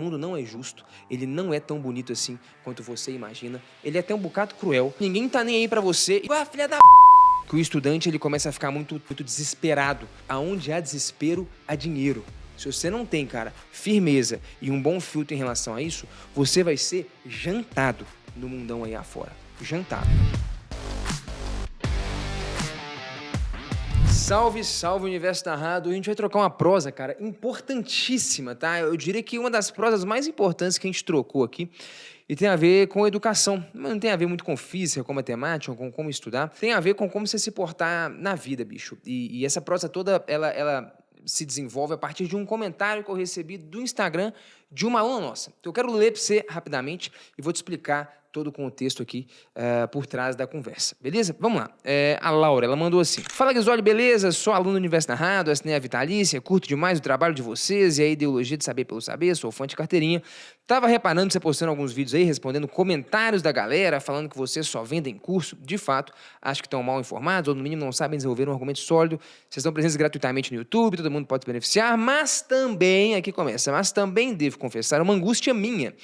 mundo não é justo, ele não é tão bonito assim quanto você imagina, ele é até um bocado cruel, ninguém tá nem aí pra você, filha da que o estudante ele começa a ficar muito desesperado. Aonde há desespero, há dinheiro. Se você não tem, cara, firmeza e um bom filtro em relação a isso, você vai ser jantado no mundão aí afora. Jantado. Salve, salve, Universo Narrado. A gente vai trocar uma prosa, cara, importantíssima, tá? Eu diria que uma das prosas mais importantes que a gente trocou aqui e tem a ver com educação. Não tem a ver muito com física, com matemática, com como estudar. Tem a ver com como você se portar na vida, bicho. E essa prosa toda, ela se desenvolve a partir de um comentário que eu recebi do Instagram de uma aluna nossa. Então eu quero ler para você rapidamente e vou te explicar todo o contexto aqui por trás da conversa, beleza? Vamos lá. A Laura, ela mandou assim: Fala, Guizoli, beleza? Sou aluno do Universo Narrado, assinei a Vitalícia, curto demais o trabalho de vocês e a ideologia de saber pelo saber, sou fã de carteirinha. Tava reparando você postando alguns vídeos aí, respondendo comentários da galera, falando que vocês só vendem curso. De fato, acho que estão mal informados ou no mínimo não sabem desenvolver um argumento sólido. Vocês estão presentes gratuitamente no YouTube, todo mundo pode se beneficiar, mas também, aqui começa, mas também devo confessar uma angústia minha,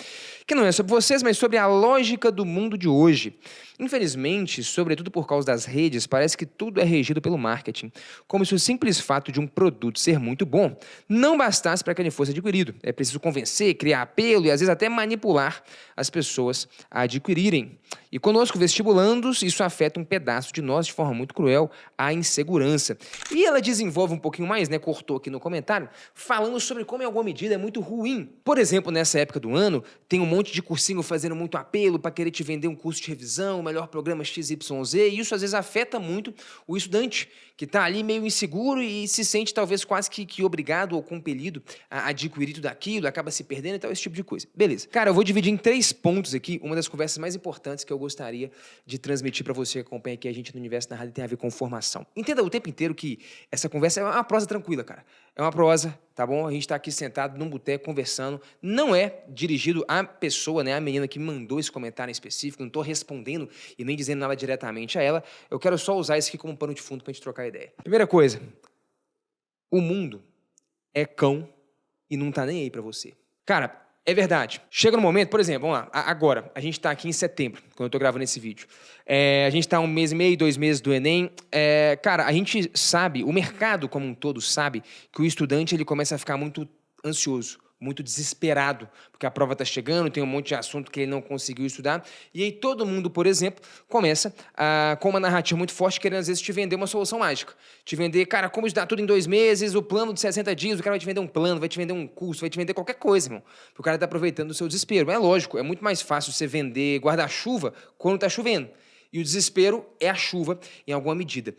que não é sobre vocês, mas sobre a lógica do mundo de hoje. Infelizmente, sobretudo por causa das redes, parece que tudo é regido pelo marketing, como se o simples fato de um produto ser muito bom não bastasse para que ele fosse adquirido. É preciso convencer, criar apelo e às vezes até manipular as pessoas a adquirirem. E conosco, vestibulandos, isso afeta um pedaço de nós de forma muito cruel, a insegurança. E ela desenvolve um pouquinho mais, né, cortou aqui no comentário, falando sobre como em alguma medida é muito ruim. Por exemplo, nessa época do ano, tem um monte de cursinho fazendo muito apelo para querer te vender um curso de revisão, o melhor programa XYZ, e isso às vezes afeta muito o estudante, que está ali meio inseguro e se sente talvez quase que obrigado ou compelido a adquirir tudo aquilo, acaba se perdendo e tal, esse tipo de coisa. Beleza. Cara, eu vou dividir em 3 pontos aqui, uma das conversas mais importantes que eu gostaria de transmitir para você que acompanha aqui a gente no Universo Narrado e tem a ver com formação. Entenda o tempo inteiro que essa conversa é uma prosa tranquila, cara. É uma prosa, tá bom? A gente tá aqui sentado num boteco conversando. Não é dirigido à pessoa, né? A menina que mandou esse comentário em específico. Não tô respondendo e nem dizendo nada diretamente a ela. Eu quero só usar isso aqui como pano de fundo pra gente trocar ideia. Primeira coisa. O mundo é cão e não tá nem aí pra você. Cara, é verdade. Chega no momento, por exemplo, vamos lá, agora, a gente tá aqui em setembro, quando eu tô gravando esse vídeo. A gente tá 1 mês e meio, 2 meses do Enem. Cara, a gente sabe, o mercado como um todo sabe que o estudante ele começa a ficar muito ansioso, muito desesperado, porque a prova está chegando, tem um monte de assunto que ele não conseguiu estudar, e aí todo mundo, por exemplo, começa com uma narrativa muito forte, querendo às vezes te vender uma solução mágica, te vender, cara, como estudar tudo em 2 meses, o plano de 60 dias, o cara vai te vender um plano, vai te vender um curso, vai te vender qualquer coisa, irmão, porque o cara está aproveitando o seu desespero. É lógico, é muito mais fácil você vender guarda-chuva quando está chovendo, e o desespero é a chuva, em alguma medida.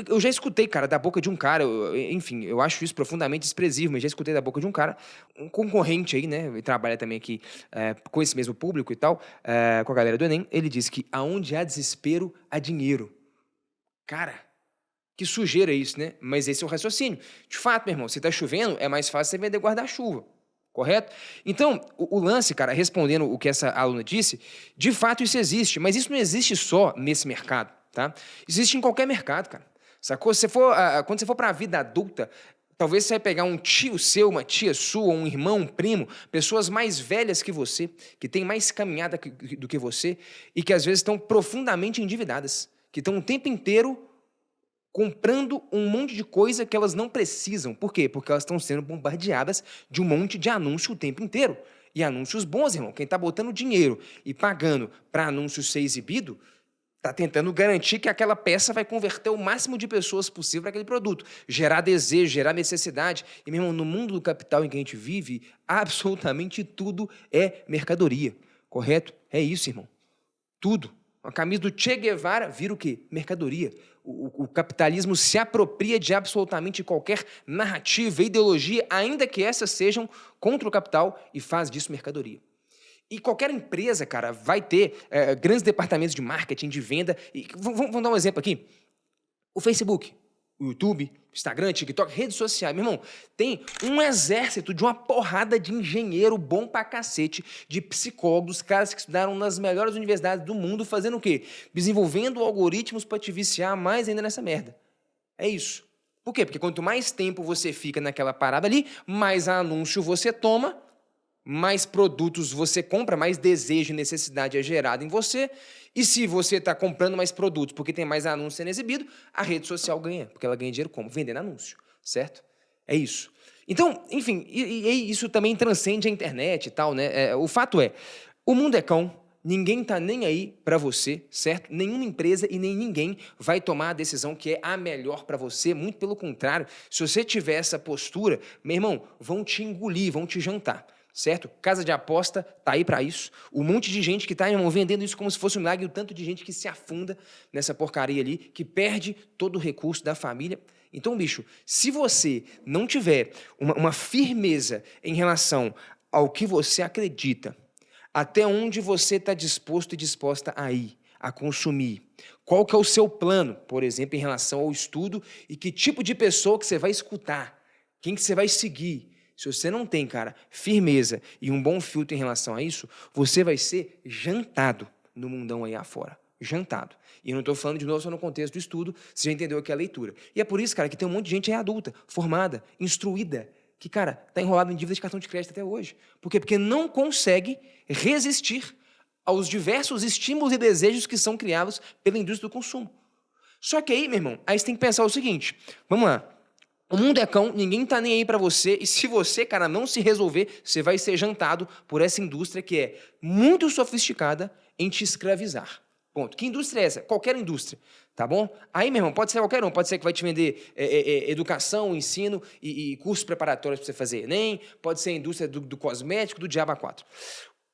Eu já escutei, cara, da boca de um cara, enfim, eu acho isso profundamente desprezível, mas já escutei da boca de um cara, um concorrente aí, né, ele trabalha também aqui com esse mesmo público e tal, com a galera do Enem, ele disse que aonde há desespero, há dinheiro. Cara, que sujeira isso, né? Mas esse é o raciocínio. De fato, meu irmão, se tá chovendo, é mais fácil você vender guarda-chuva. Correto? Então, o lance, cara, respondendo o que essa aluna disse, de fato isso existe, mas isso não existe só nesse mercado, tá? Existe em qualquer mercado, cara. Sacou? Quando você for para a vida adulta, talvez você vai pegar um tio seu, uma tia sua, um irmão, um primo, pessoas mais velhas que você, que têm mais caminhada do que você e que às vezes estão profundamente endividadas, que estão o tempo inteiro comprando um monte de coisa que elas não precisam. Por quê? Porque elas estão sendo bombardeadas de um monte de anúncio o tempo inteiro. E anúncios bons, irmão. Quem está botando dinheiro e pagando para anúncio ser exibido, está tentando garantir que aquela peça vai converter o máximo de pessoas possível para aquele produto. Gerar desejo, gerar necessidade. E, meu irmão, no mundo do capital em que a gente vive, absolutamente tudo é mercadoria. Correto? É isso, irmão. Tudo. A camisa do Che Guevara vira o quê? Mercadoria. O capitalismo se apropria de absolutamente qualquer narrativa, ideologia, ainda que essas sejam contra o capital, e faz disso mercadoria. E qualquer empresa, cara, vai ter grandes departamentos de marketing, de venda. Vamos dar um exemplo aqui. O Facebook, o YouTube, Instagram, TikTok, redes sociais. Meu irmão, tem um exército de uma porrada de engenheiro bom pra cacete, de psicólogos, caras que estudaram nas melhores universidades do mundo, fazendo o quê? Desenvolvendo algoritmos pra te viciar mais ainda nessa merda. É isso. Por quê? Porque quanto mais tempo você fica naquela parada ali, mais anúncio você toma, mais produtos você compra, mais desejo e necessidade é gerado em você. E se você está comprando mais produtos porque tem mais anúncio sendo exibido, a rede social ganha, porque ela ganha dinheiro como? Vendendo anúncio, certo? É isso. Então, enfim, e isso também transcende a internet e tal, né? O fato é, o mundo é cão, ninguém tá nem aí para você, certo? Nenhuma empresa e nem ninguém vai tomar a decisão que é a melhor para você, muito pelo contrário. Se você tiver essa postura, meu irmão, vão te engolir, vão te jantar. Certo? Casa de aposta tá aí para isso. Um monte de gente que tá, irmão, vendendo isso como se fosse um milagre, e o tanto de gente que se afunda nessa porcaria ali, que perde todo o recurso da família. Então, bicho, se você não tiver uma firmeza em relação ao que você acredita, até onde você está disposto e disposta a ir, a consumir, qual que é o seu plano, por exemplo, em relação ao estudo e que tipo de pessoa que você vai escutar, quem que você vai seguir. Se você não tem, cara, firmeza e um bom filtro em relação a isso, você vai ser jantado no mundão aí afora. Jantado. E eu não estou falando de novo só no contexto do estudo, você já entendeu o que é a leitura. E é por isso, cara, que tem um monte de gente aí adulta, formada, instruída, que, cara, está enrolado em dívida de cartão de crédito até hoje. Por quê? Porque não consegue resistir aos diversos estímulos e desejos que são criados pela indústria do consumo. Só que aí, meu irmão, aí você tem que pensar o seguinte, vamos lá, o mundo é cão, ninguém tá nem aí para você, e se você, cara, não se resolver, você vai ser jantado por essa indústria que é muito sofisticada em te escravizar. Ponto. Que indústria é essa? Qualquer indústria, tá bom? Aí, meu irmão, pode ser qualquer um, pode ser que vai te vender educação, ensino e cursos preparatórios para você fazer Enem, pode ser a indústria do cosmético, do diabo a quatro.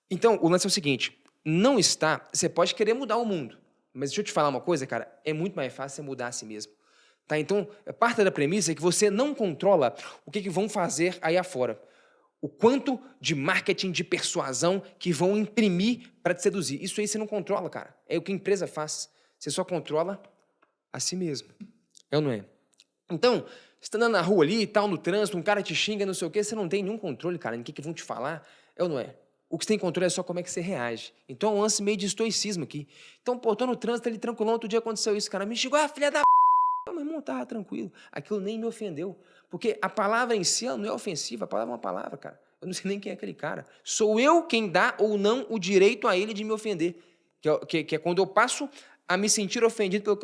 Então, o lance é o seguinte, não está, você pode querer mudar o mundo, mas deixa eu te falar uma coisa, cara, é muito mais fácil você mudar a si mesmo. Tá? Então, parte da premissa é que você não controla o que vão fazer aí afora. O quanto de marketing, de persuasão que vão imprimir para te seduzir. Isso aí você não controla, cara. É o que a empresa faz. Você só controla a si mesmo. É ou não é? Então, você está andando na rua ali e tal, no trânsito, um cara te xinga, não sei o quê, você não tem nenhum controle, cara, em que vão te falar. É ou não é? O que você tem controle é só como é que você reage. Então, é um lance meio de estoicismo aqui. Então, pô, tô no trânsito ali tranquilão, outro dia aconteceu isso, cara, me xingou, filha da... Meu irmão, estava tranquilo. Aquilo nem me ofendeu. Porque a palavra em si ela não é ofensiva, a palavra é uma palavra, cara. Eu não sei nem quem é aquele cara. Sou eu quem dá ou não o direito a ele de me ofender. Que é quando eu passo a me sentir ofendido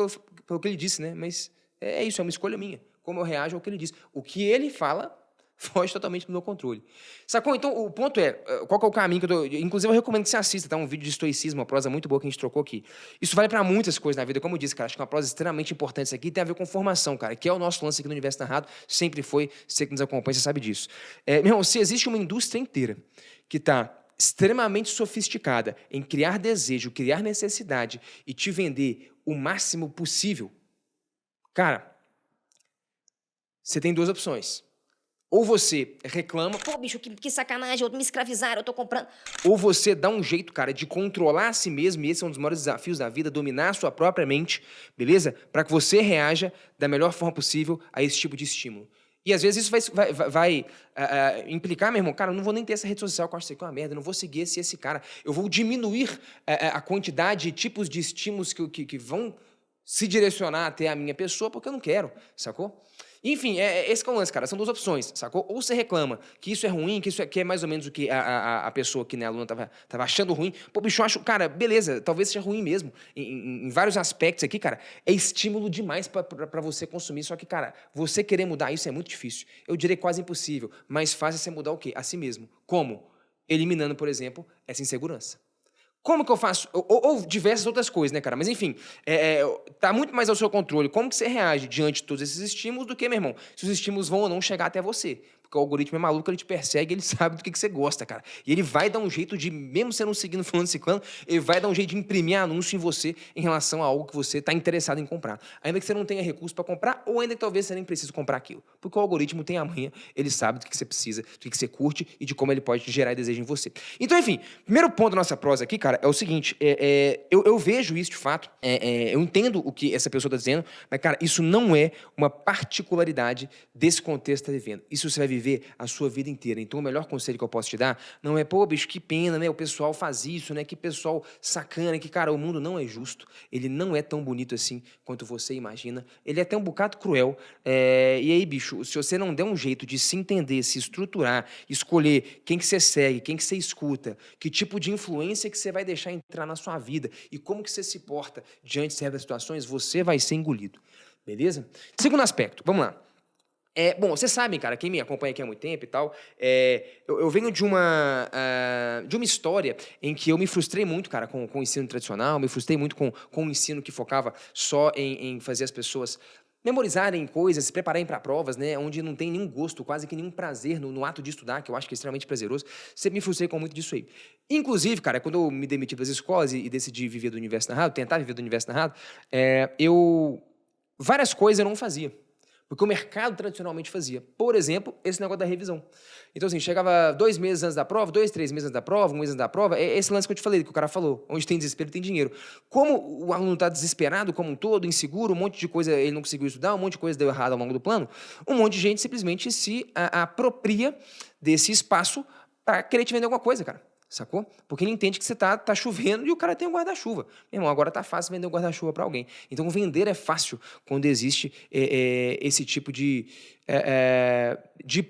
pelo que ele disse, né? Mas é isso, é uma escolha minha. Como eu reajo ao que ele disse. O que ele fala foge totalmente do meu controle. Sacou? Então, o ponto é, qual que é o caminho que eu tô... Inclusive, eu recomendo que você assista, tá? Um vídeo de estoicismo, uma prosa muito boa que a gente trocou aqui. Isso vale para muitas coisas na vida, como eu disse, cara. Acho que é uma prosa extremamente importante isso aqui, tem a ver com formação, cara, que é o nosso lance aqui no Universo Narrado, sempre foi, você que nos acompanha, você sabe disso. Meu irmão, se existe uma indústria inteira que está extremamente sofisticada em criar desejo, criar necessidade e te vender o máximo possível, cara, você tem duas opções. Ou você reclama... Pô, bicho, que sacanagem, me escravizaram, eu tô comprando... Ou você dá um jeito, cara, de controlar a si mesmo, e esse é um dos maiores desafios da vida, dominar a sua própria mente, beleza? Para que você reaja da melhor forma possível a esse tipo de estímulo. E às vezes isso vai implicar, meu irmão, cara, eu não vou nem ter essa rede social que eu acho que é uma merda, eu não vou seguir esse cara. Eu vou diminuir a quantidade e tipos de estímulos que vão se direcionar até a minha pessoa, porque eu não quero, sacou? Enfim, esse é o lance, cara. São duas opções, sacou? Ou você reclama que isso é ruim, que é mais ou menos o que a pessoa que, né, a aluna tava achando ruim. Pô, bicho, eu acho... Cara, beleza, talvez seja ruim mesmo. Em vários aspectos aqui, cara, é estímulo demais pra você consumir. Só que, cara, você querer mudar isso é muito difícil. Eu diria quase impossível. Mais fácil é você mudar o quê? A si mesmo. Como? Eliminando, por exemplo, essa insegurança. Como que eu faço? Ou diversas outras coisas, né, cara? Mas, enfim, tá muito mais ao seu controle como que você reage diante de todos esses estímulos do que, meu irmão, se os estímulos vão ou não chegar até você. Porque o algoritmo é maluco, ele te persegue, ele sabe do que você gosta, cara. E ele vai dar um jeito de, mesmo você não seguindo fulano ciclano, ele vai dar um jeito de imprimir anúncio em você em relação a algo que você está interessado em comprar. Ainda que você não tenha recurso para comprar, ou ainda que talvez você nem precise comprar aquilo. Porque o algoritmo tem a manha, ele sabe do que você precisa, do que você curte e de como ele pode gerar desejo em você. Então, enfim, primeiro ponto da nossa prosa aqui, cara, é o seguinte, eu vejo isso de fato, eu entendo o que essa pessoa está dizendo, mas, cara, isso não é uma particularidade desse contexto que você está vivendo. Isso você vai viver viver a sua vida inteira. Então, o melhor conselho que eu posso te dar não é, pô, bicho, que pena, né? O pessoal faz isso, né? Que pessoal sacana, que, cara, o mundo não é justo. Ele não é tão bonito assim quanto você imagina. Ele é até um bocado cruel. E aí, bicho, se você não der um jeito de se entender, se estruturar, escolher quem que você segue, quem que você escuta, que tipo de influência que você vai deixar entrar na sua vida e como que você se porta diante de certas situações, você vai ser engolido. Beleza? Segundo aspecto, vamos lá. Bom, vocês sabem, cara, quem me acompanha aqui há muito tempo e tal, eu venho de uma história em que eu me frustrei muito, cara, com o ensino tradicional, me frustrei muito com o ensino que focava só em fazer as pessoas memorizarem coisas, se prepararem para provas, né, onde não tem nenhum gosto, quase que nenhum prazer no ato de estudar, que eu acho que é extremamente prazeroso. Sempre me frustrei com muito disso aí. Inclusive, cara, quando eu me demiti das escolas e decidi viver do universo narrado, tentar viver do universo narrado, várias coisas eu não fazia. Porque o mercado tradicionalmente fazia. Por exemplo, esse negócio da revisão. Então, assim, chegava 2 meses antes da prova, 2, 3 meses antes da prova, 1 mês antes da prova, é esse lance que eu te falei, que o cara falou. Onde tem desespero, tem dinheiro. Como o aluno está desesperado como um todo, inseguro, um monte de coisa ele não conseguiu estudar, um monte de coisa deu errado ao longo do plano, um monte de gente simplesmente se apropria desse espaço para querer te vender alguma coisa, cara. Sacou? Porque ele entende que você tá chovendo e o cara tem um guarda-chuva. Meu irmão, agora tá fácil vender um guarda-chuva para alguém. Então, vender é fácil quando existe esse tipo de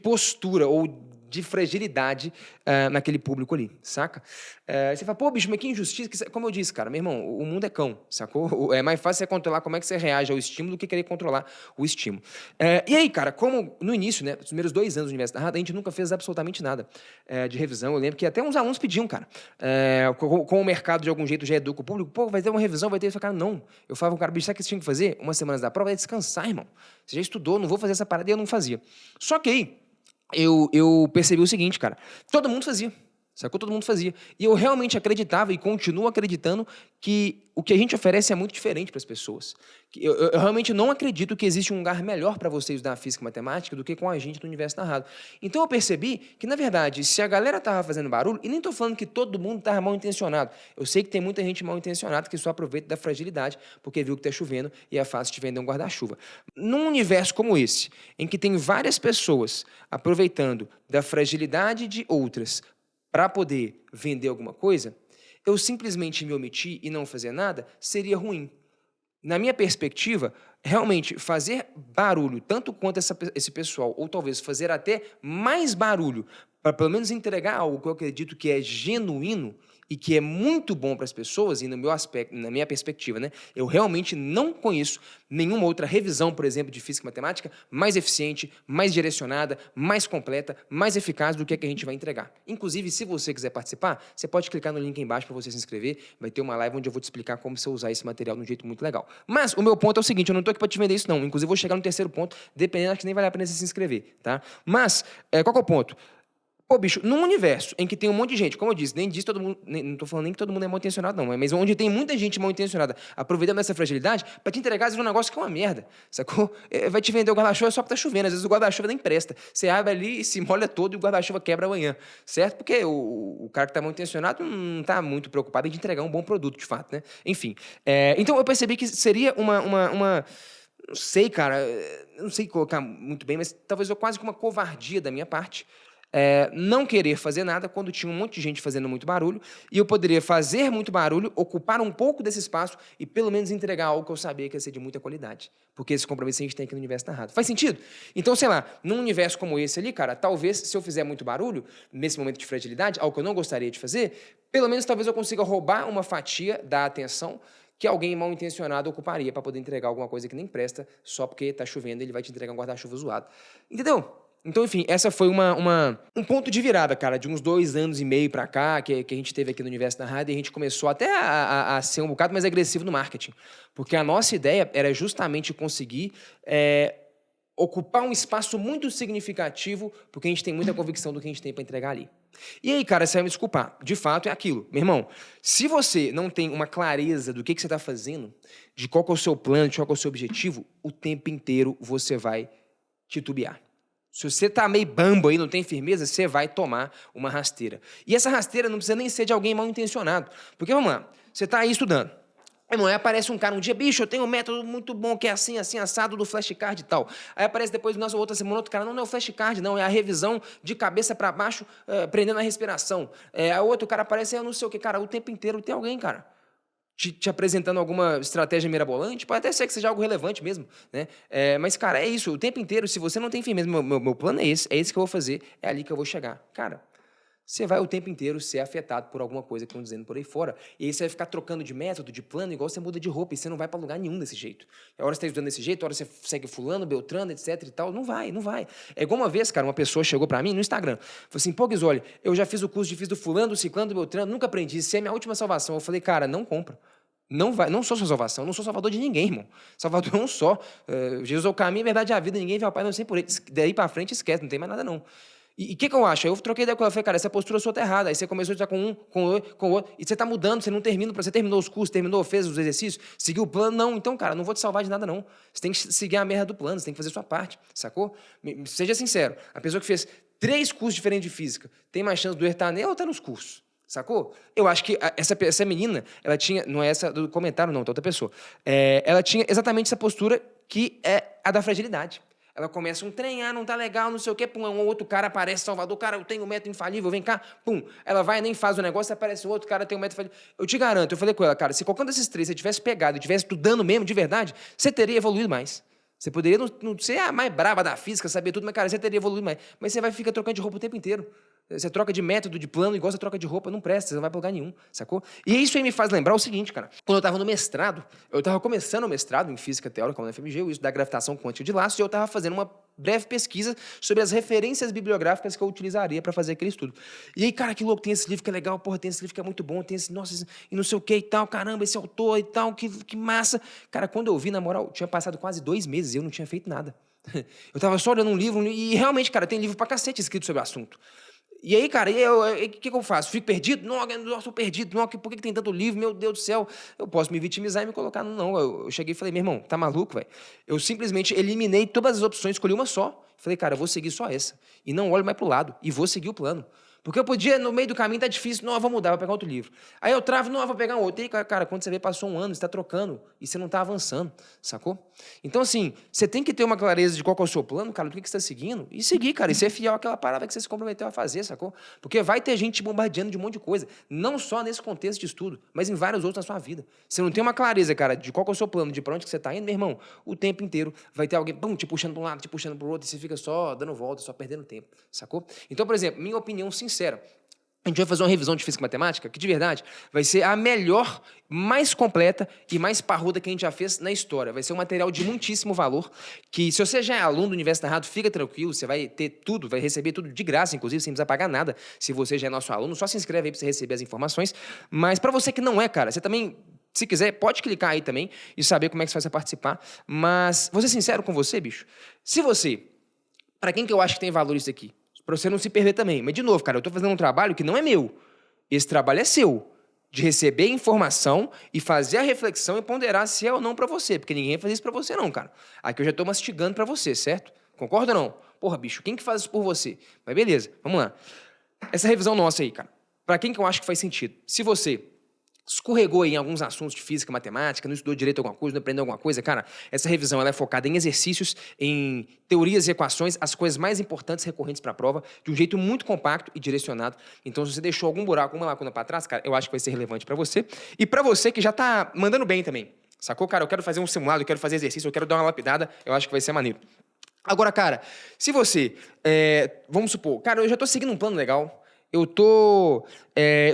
postura ou de fragilidade naquele público ali, saca? Você fala, pô, bicho, mas que injustiça. Como eu disse, cara, meu irmão, o mundo é cão, sacou? É mais fácil você controlar como é que você reage ao estímulo do que querer controlar o estímulo. E aí, cara, como no início, né, os primeiros 2 anos do Universo Narrado, a gente nunca fez absolutamente nada de revisão. Eu lembro que até uns alunos pediam, cara, com o mercado de algum jeito já educa o público, pô, vai ter uma revisão, vai ter isso. Cara, não. Eu falava, cara, bicho, sabe o que você tinha que fazer? Umas semanas da prova é descansar, irmão. Você já estudou, não vou fazer essa parada, e eu não fazia. Só que aí, eu percebi o seguinte, cara, todo mundo fazia, sacou? Todo mundo fazia. E eu realmente acreditava e continuo acreditando que o que a gente oferece é muito diferente para as pessoas. Eu realmente não acredito que existe um lugar melhor para você estudar física e matemática do que com a gente no Universo Narrado. Então eu percebi que, na verdade, se a galera estava fazendo barulho, e nem estou falando que todo mundo estava mal intencionado, eu sei que tem muita gente mal intencionada que só aproveita da fragilidade porque viu que está chovendo e é fácil te vender um guarda-chuva. Num universo como esse, em que tem várias pessoas aproveitando da fragilidade de outras para poder vender alguma coisa, eu simplesmente me omitir e não fazer nada seria ruim. Na minha perspectiva, realmente fazer barulho, tanto quanto esse pessoal, ou talvez fazer até mais barulho, para pelo menos entregar algo que eu acredito que é genuíno e que é muito bom para as pessoas, e no meu aspecto, na minha perspectiva, né, eu realmente não conheço nenhuma outra revisão, por exemplo, de física e matemática mais eficiente, mais direcionada, mais completa, mais eficaz do que a gente vai entregar. Inclusive, se você quiser participar, você pode clicar no link aí embaixo para você se inscrever, vai ter uma live onde eu vou te explicar como você usar esse material de um jeito muito legal. Mas o meu ponto é o seguinte, eu não estou aqui para te vender isso não, inclusive vou chegar no terceiro ponto, dependendo, acho que nem vale a pena você se inscrever, tá? Mas, qual que é o ponto? Pô, bicho, num universo em que tem um monte de gente, como eu disse, nem diz todo mundo, não tô falando nem que todo mundo é mal intencionado, não, mas onde tem muita gente mal intencionada aproveitando essa fragilidade pra te entregar às vezes um negócio que é uma merda, sacou? Vai te vender o guarda-chuva só porque tá chovendo, às vezes o guarda-chuva nem presta. Você abre ali e se molha todo e o guarda-chuva quebra amanhã, certo? Porque o cara que tá mal intencionado não tá muito preocupado em te entregar um bom produto, de fato, né? Enfim, então eu percebi que seria uma não sei, cara, não sei colocar muito bem, mas talvez quase que uma covardia da minha parte, não querer fazer nada quando tinha um monte de gente fazendo muito barulho e eu poderia fazer muito barulho, ocupar um pouco desse espaço e pelo menos entregar algo que eu sabia que ia ser de muita qualidade. Porque esse compromisso a gente tem aqui no Universo Narrado. Faz sentido? Então, sei lá, num universo como esse ali, cara, talvez se eu fizer muito barulho, nesse momento de fragilidade, algo que eu não gostaria de fazer, pelo menos talvez eu consiga roubar uma fatia da atenção que alguém mal intencionado ocuparia para poder entregar alguma coisa que nem presta só porque tá chovendo e ele vai te entregar um guarda-chuva zoado. Entendeu? Então, enfim, essa foi um ponto de virada, cara, de uns 2 anos e meio pra cá, que a gente teve aqui no Universo Narrado, e a gente começou até a ser um bocado mais agressivo no marketing. Porque a nossa ideia era justamente conseguir ocupar um espaço muito significativo, porque a gente tem muita convicção do que a gente tem para entregar ali. E aí, cara, você vai me desculpar. De fato, é aquilo. Meu irmão, se você não tem uma clareza do que você está fazendo, de qual que é o seu plano, de qual que é o seu objetivo, o tempo inteiro você vai titubear. Se você tá meio bambo aí, não tem firmeza, você vai tomar uma rasteira. E essa rasteira não precisa nem ser de alguém mal intencionado. Porque, vamos lá, você tá aí estudando. Irmão, aí aparece um cara um dia, bicho, eu tenho um método muito bom que é assim, assim, assado do flashcard e tal. Aí aparece depois, nossa, outra semana, outro cara, não é o flashcard, não, é a revisão de cabeça para baixo, prendendo a respiração. Aí outro cara aparece, eu não sei o que, cara, o tempo inteiro tem alguém, cara, te apresentando alguma estratégia mirabolante, pode até ser que seja algo relevante mesmo, né? Mas, cara, é isso, o tempo inteiro, se você não tem firmeza, meu plano é esse que eu vou fazer, é ali que eu vou chegar. Cara, você vai o tempo inteiro ser afetado por alguma coisa que estão dizendo por aí fora. E aí você vai ficar trocando de método, de plano, igual você muda de roupa. E você não vai para lugar nenhum desse jeito. A hora você está estudando desse jeito, a hora você segue fulano, beltrano, etc e tal. Não vai, não vai. É igual uma vez, cara, uma pessoa chegou para mim no Instagram. Falou assim, pô, Guizoli, eu já fiz o curso de fiz do fulano, do ciclano, do beltrano, nunca aprendi. Isso é a minha última salvação. Eu falei, cara, não compra. Não vai, não sou sua salvação, não sou salvador de ninguém, irmão. Salvador é um só. Jesus é o caminho, a verdade e a vida. Ninguém vê ao Pai, não sei por ele. Daí para frente, esquece, não tem mais nada, não. E o que eu acho? Aí eu troquei ideia com ela, falei, cara, essa postura sua tá errada. Aí você começou a estudar com um, com o outro, e você tá mudando, você não termina, você terminou os cursos, terminou, fez os exercícios, seguiu o plano, não. Então, cara, não vou te salvar de nada, não. Você tem que seguir a merda do plano, você tem que fazer a sua parte, sacou? Seja sincero, a pessoa que fez 3 cursos diferentes de física, tem mais chance do erro estar nela ou tá nos cursos? Sacou? Eu acho que essa menina, ela tinha, não é essa do comentário não, tá outra pessoa, ela tinha exatamente essa postura que é a da fragilidade. Ela começa um trem, não tá legal, não sei o quê, pum, um outro cara aparece, Salvador, cara, eu tenho um método infalível, vem cá, pum. Ela vai, nem faz o negócio, aparece outro cara, tem um método infalível. Eu te garanto, eu falei com ela, cara, se qualquer um desses 3 você tivesse pegado e tivesse estudando mesmo, de verdade, você teria evoluído mais. Você poderia não ser a mais braba da física, saber tudo, mas, cara, você teria evoluído mais. Mas você vai ficar trocando de roupa o tempo inteiro. Você troca de método, de plano, igual você troca de roupa, não presta, você não vai pra lugar nenhum, sacou? E isso aí me faz lembrar o seguinte, cara. Quando eu tava no mestrado, eu tava começando o mestrado em Física Teórica na UFMG, o uso da gravitação quântica de laços, e eu tava fazendo uma breve pesquisa sobre as referências bibliográficas que eu utilizaria para fazer aquele estudo. E aí, cara, que louco, tem esse livro que é legal, porra, tem esse livro que é muito bom, tem esse, nossa, e não sei o que e tal, caramba, esse autor e tal, que massa. Cara, quando eu vi, na moral, tinha passado quase 2 meses e eu não tinha feito nada. Eu tava só olhando um livro, e realmente, cara, tem livro pra cacete escrito sobre o assunto. E aí, cara, o que eu faço? Fico perdido? Não, eu estou perdido. Não, por que tem tanto livro? Meu Deus do céu. Eu posso me vitimizar e me colocar no não. Eu cheguei e falei, meu irmão, tá maluco, velho? Eu simplesmente eliminei todas as opções, escolhi uma só. Falei, cara, eu vou seguir só essa. E não olho mais pro lado. E vou seguir o plano. Porque eu podia, no meio do caminho, tá difícil, não, eu vou mudar, vou pegar outro livro. Aí eu travo, não, eu vou pegar um outro. E aí, cara, quando você vê, passou um ano, você está trocando e você não está avançando, sacou? Então, assim, você tem que ter uma clareza de qual que é o seu plano, cara, do que você está seguindo, e seguir, cara, e ser fiel àquela parada que você se comprometeu a fazer, sacou? Porque vai ter gente te bombardeando de um monte de coisa, não só nesse contexto de estudo, mas em vários outros na sua vida. Você não tem uma clareza, cara, de qual que é o seu plano, de pra onde que você está indo, meu irmão, o tempo inteiro vai ter alguém, pum, te puxando para um lado, te puxando para o outro, e você fica só dando volta, só perdendo tempo, sacou? Então, por exemplo, minha opinião sincera, a gente vai fazer uma revisão de física e matemática que, de verdade, vai ser a melhor, mais completa e mais parruda que a gente já fez na história. Vai ser um material de muitíssimo valor, que se você já é aluno do Universo Narrado, fica tranquilo, você vai ter tudo, vai receber tudo de graça, inclusive, sem precisar pagar nada. Se você já é nosso aluno, só se inscreve aí para você receber as informações. Mas para você que não é, cara, você também, se quiser, pode clicar aí também e saber como é que você vai participar. Mas, vou ser sincero com você, bicho, se você, para quem que eu acho que tem valor isso aqui? Para você não se perder também. Mas, de novo, cara, eu estou fazendo um trabalho que não é meu. Esse trabalho é seu. De receber informação e fazer a reflexão e ponderar se é ou não para você. Porque ninguém faz isso para você, não, cara. Aqui eu já estou mastigando para você, certo? Concorda ou não? Porra, bicho, quem que faz isso por você? Mas beleza, vamos lá. Essa revisão nossa aí, cara. Para quem que eu acho que faz sentido? Se você escorregou em alguns assuntos de física, matemática, não estudou direito alguma coisa, não aprendeu alguma coisa, cara, essa revisão ela é focada em exercícios, em teorias e equações, as coisas mais importantes recorrentes para a prova, de um jeito muito compacto e direcionado. Então, se você deixou algum buraco, alguma lacuna para trás, cara, eu acho que vai ser relevante para você. E para você que já tá mandando bem também, sacou? Cara, eu quero fazer um simulado, eu quero fazer exercício, eu quero dar uma lapidada, eu acho que vai ser maneiro. Agora, cara, se você, vamos supor, cara, eu já tô seguindo um plano legal, eu tô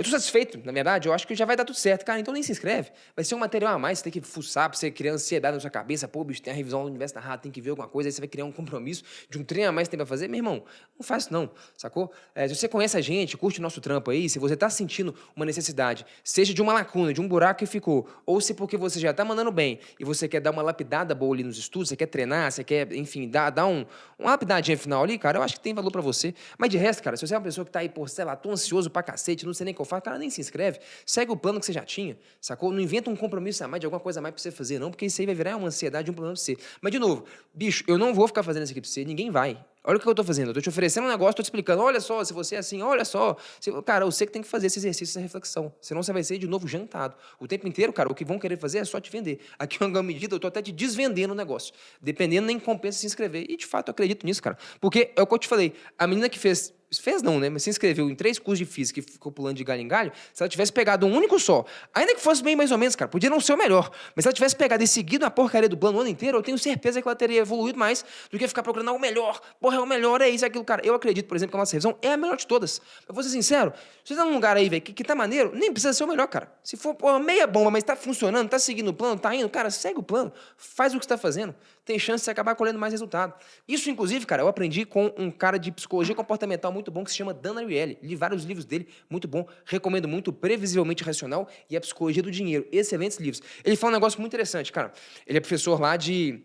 satisfeito, na verdade, eu acho que já vai dar tudo certo. Cara, então nem se inscreve. Vai ser um material a mais, você tem que fuçar pra você criar ansiedade na sua cabeça. Pô, bicho, tem a revisão do Universo Narrado, tem que ver alguma coisa, aí você vai criar um compromisso de um treino a mais que tem pra fazer. Meu irmão, não faz isso não, sacou? Se você conhece a gente, curte o nosso trampo aí, se você tá sentindo uma necessidade, seja de uma lacuna, de um buraco que ficou, ou se porque você já tá mandando bem e você quer dar uma lapidada boa ali nos estudos, você quer treinar, você quer, enfim, dar uma lapidadinha final ali, cara, eu acho que tem valor pra você. Mas de resto, cara, se você é uma pessoa que tá aí, por, sei lá, tô ansioso pra cacete, não sei nem o que eu faço, cara, nem se inscreve, segue o plano que você já tinha, sacou? Não inventa um compromisso a mais de alguma coisa a mais pra você fazer, não, porque isso aí vai virar uma ansiedade, um problema pra você. Mas, de novo, bicho, eu não vou ficar fazendo isso aqui pra você, ninguém vai. Olha o que eu tô fazendo. Eu tô te oferecendo um negócio, tô te explicando. Olha só, se você é assim, olha só. Cara, você que tem que fazer esse exercício, essa reflexão. Senão você vai ser de novo jantado. O tempo inteiro, cara, o que vão querer fazer é só te vender. Aqui, em alguma medida, eu tô até te desvendendo o negócio. Dependendo, nem compensa se inscrever. E, de fato, eu acredito nisso, cara. Porque é o que eu te falei. A menina que fez não, né? Mas se inscreveu em 3 cursos de física e ficou pulando de galho em galho, se ela tivesse pegado um único só, ainda que fosse bem mais ou menos, cara, podia não ser o melhor, mas se ela tivesse pegado e seguido a porcaria do plano o ano inteiro, eu tenho certeza que ela teria evoluído mais do que ficar procurando o melhor. Porra, é o melhor, é isso, é aquilo, cara. Eu acredito, por exemplo, que a nossa revisão é a melhor de todas. Pra vou ser sincero, se você tá num lugar aí, velho, que tá maneiro, nem precisa ser o melhor, cara. Se for, porra, meia bomba, mas tá funcionando, tá seguindo o plano, tá indo, cara, segue o plano, faz o que você tá fazendo. Tem chance de você acabar colhendo mais resultado. Isso, inclusive, cara, eu aprendi com um cara de psicologia comportamental muito bom que se chama Dan Ariely. Li vários livros dele, muito bom. Recomendo muito, Previsivelmente Racional e A Psicologia do Dinheiro. Excelentes livros. Ele fala um negócio muito interessante, cara. Ele é professor lá de...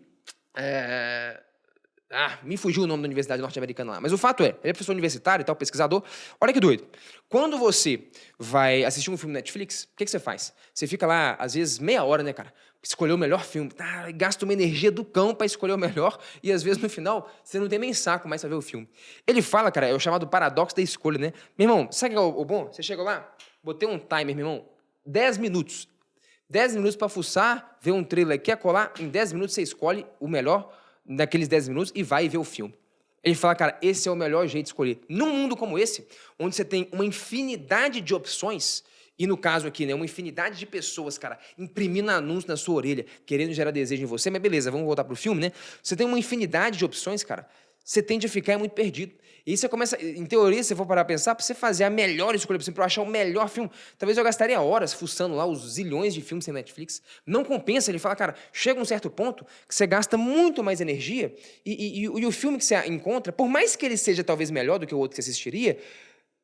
me fugiu o nome da universidade norte-americana lá. Mas o fato é, ele é professor universitário e tal, pesquisador. Olha que doido. Quando você vai assistir um filme Netflix, o que você faz? Você fica lá, às vezes, meia hora, né, cara? Escolher o melhor filme. Gasta uma energia do cão pra escolher o melhor e, às vezes, no final, você não tem nem saco mais pra ver o filme. Ele fala, cara, é o chamado paradoxo da escolha, né? Meu irmão, sabe o que é o bom? Você chegou lá, botei um timer, meu irmão, 10 minutos. 10 minutos pra fuçar, ver um trailer aqui, colar, em 10 minutos você escolhe o melhor naqueles 10 minutos e vai ver o filme. Ele fala, cara, esse é o melhor jeito de escolher. Num mundo como esse, onde você tem uma infinidade de opções, e no caso aqui, né, uma infinidade de pessoas, cara, imprimindo anúncio na sua orelha, querendo gerar desejo em você, mas beleza, vamos voltar pro filme, né? Você tem uma infinidade de opções, cara, você tende a ficar muito perdido. E aí você começa, em teoria, se você for parar a pensar, pra você fazer a melhor escolha possível, pra eu achar o melhor filme, talvez eu gastaria horas fuçando lá os zilhões de filmes sem Netflix. Não compensa, ele fala, cara, chega um certo ponto que você gasta muito mais energia e o filme que você encontra, por mais que ele seja talvez melhor do que o outro que você assistiria,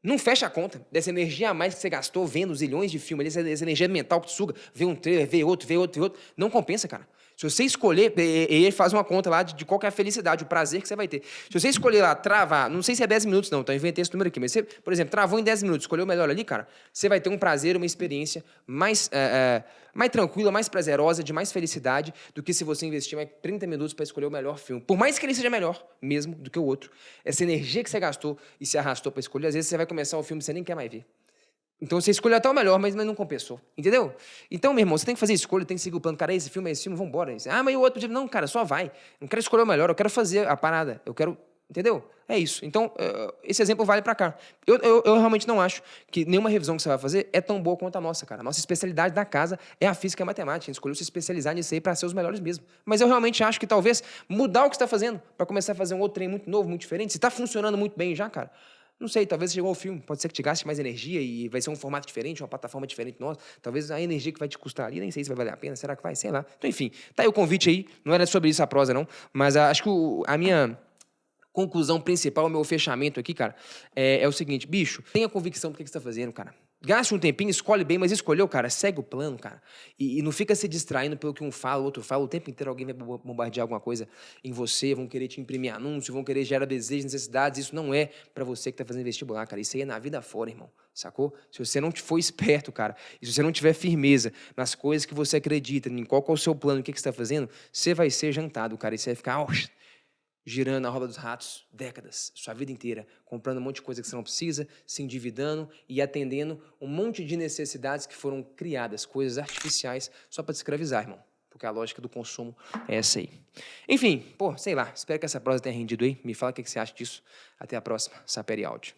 não fecha a conta dessa energia a mais que você gastou vendo zilhões de filmes, essa energia mental que te suga, ver um trailer, ver outro, não compensa, cara. Se você escolher, ele faz uma conta lá de qual que é a felicidade, o prazer que você vai ter. Se você escolher lá, travar, não sei se é 10 minutos não, então eu inventei esse número aqui, mas você, por exemplo, travou em 10 minutos, escolheu o melhor ali, cara, você vai ter um prazer, uma experiência mais tranquila, mais prazerosa, de mais felicidade, do que se você investir mais 30 minutos para escolher o melhor filme. Por mais que ele seja melhor, mesmo, do que o outro, essa energia que você gastou e se arrastou para escolher, às vezes você vai começar o filme e você nem quer mais ver. Então você escolheu até o melhor, mas não compensou. Entendeu? Então, meu irmão, você tem que fazer escolha, tem que seguir o plano. Cara, esse filme, vambora. Mas o outro, não, cara, só vai. Não quero escolher o melhor, eu quero fazer a parada. Eu quero. Entendeu? É isso. Então, esse exemplo vale pra cá. Eu realmente não acho que nenhuma revisão que você vai fazer é tão boa quanto a nossa, cara. A nossa especialidade da casa é a física e a matemática. A gente escolheu se especializar nisso aí pra ser os melhores mesmo. Mas eu realmente acho que talvez mudar o que você tá fazendo pra começar a fazer um outro trem muito novo, muito diferente. Se tá funcionando muito bem já, cara. Não sei, talvez chegou ao filme, pode ser que te gaste mais energia e vai ser um formato diferente, uma plataforma diferente nossa. Talvez a energia que vai te custar ali, nem sei se vai valer a pena, será que vai? Sei lá. Então, enfim, tá aí o convite aí, não era sobre isso a prosa, não, mas acho que a minha conclusão principal, o meu fechamento aqui, cara, é o seguinte, bicho, tenha convicção do que você tá fazendo, cara. Gaste um tempinho, escolhe bem, mas escolheu, cara, segue o plano, cara. E não fica se distraindo pelo que um fala, o outro fala. O tempo inteiro alguém vai bombardear alguma coisa em você, vão querer te imprimir anúncio, vão querer gerar desejos, necessidades. Isso não é pra você que tá fazendo vestibular, cara. Isso aí é na vida fora, irmão, sacou? Se você não for esperto, cara, e se você não tiver firmeza nas coisas que você acredita, em qual é o seu plano, o que você tá fazendo, você vai ser jantado, cara. E você vai ficar girando na roda dos ratos décadas, sua vida inteira, comprando um monte de coisa que você não precisa, se endividando e atendendo um monte de necessidades que foram criadas, coisas artificiais, só para te escravizar, irmão. Porque a lógica do consumo é essa aí. Enfim, sei lá, espero que essa prosa tenha rendido aí. Me fala o que você acha disso. Até a próxima. Sapere Áudio.